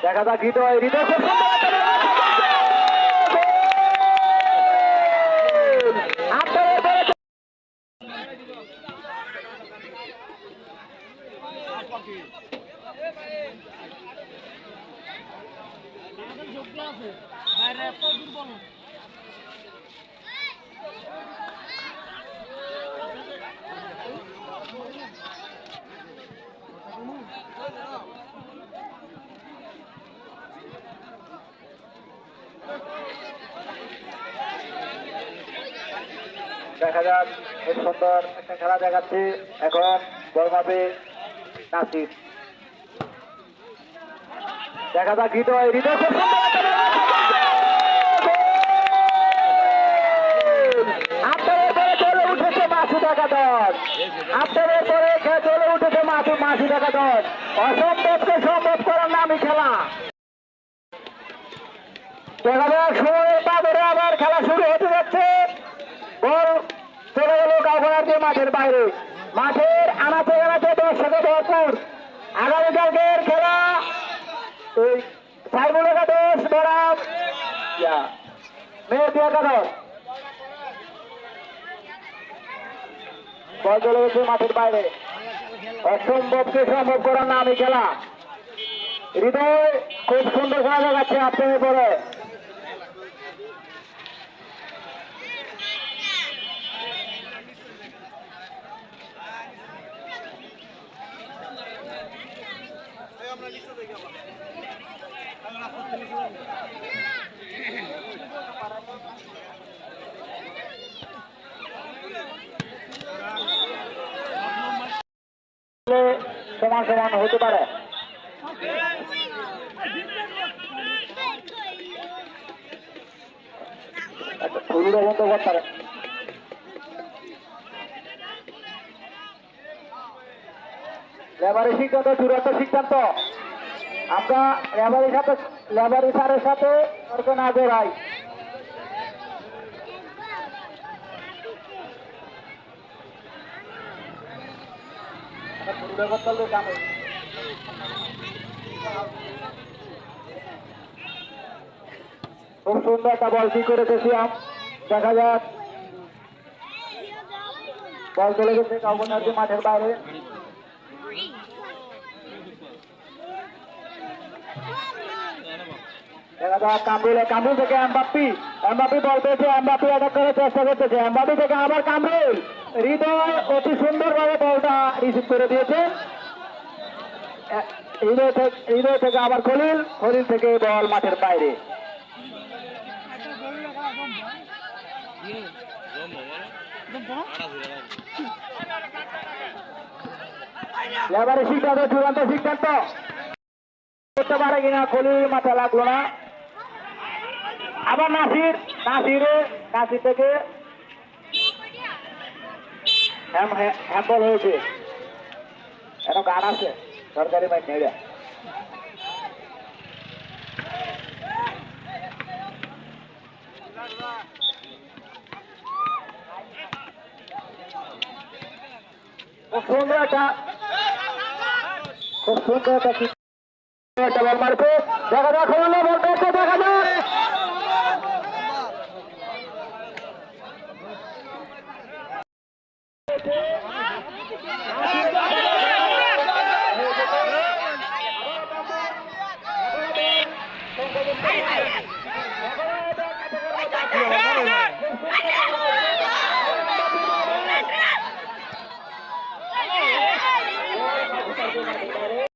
দেখা যাক হৃদয় হৃদয় খুব সুন্দর দেখা যাক খুব সুন্দর একটা খেলা দেখাচ্ছে এখন বল মাপে নাসির দেখা যাক হৃদয় হৃদয় খুব সুন্দর আপনাদের পরে চলে উঠেছে মাসু টাকা দল আপনাদের পরে চলে উঠেছে মাসু টাকা দল অসম্ভবকে সম্ভব করার নামই খেলা দেখা যাক সময়ের বাজারে আবার খেলা শুরু হতে যাচ্ছে বল চলে গেল কাউখানার যে মাঠের বাইরে মাঠের আনাচে আনাচে দর্শকে ভরপুর আগামীকালকের খেলা এই সাইবুল একাদশ বরাম মেয়ের একাদশ বল চলে গেছে মাঠের বাইরে অসম্ভবকে সম্ভব করার নামই খেলা হৃদয় খুব সুন্দর খেলা দেখাচ্ছে আপনাদের পরে সমান সমান হতে পারে শুরুটা বন্ধ করতে পারে লেবারি সিদ্ধান্ত চূড়ান্ত সিদ্ধান্ত আমরা লেবারি স্যারের সাথে তর্ক না জড়াই খুব সুন্দর একটা বল কি করেছে সিয়াম দেখা যাক বল চলে গেছে কাউখানার যে মাঠের বাইরে দেখা যাক কামরুল থেকে এমবাপ্পি বল পেয়েছে এমবাপ্পি অ্যাটাক করার চেষ্টা করতেছে এমবাপ্পি থেকে আবার কামরুল হৃদয় অতি সুন্দরভাবে বলটা রিসিভ করে দিয়েছে হৃদয় থেকে আবার খলিল থেকে বল মাঠের বাইরে লেবারি সিদ্ধান্ত চূড়ান্ত সিদ্ধান্ত করতে পারে কিনা খলিল মাঠে লাগলো না আবার নাসির থেকে হ্যাম্বল হয়েছে এখন গান আছে সরকারি মাইন নেই খুব সুন্দর একটা বল মারছে দেখা যাক বলতে দেখা যাক Hey!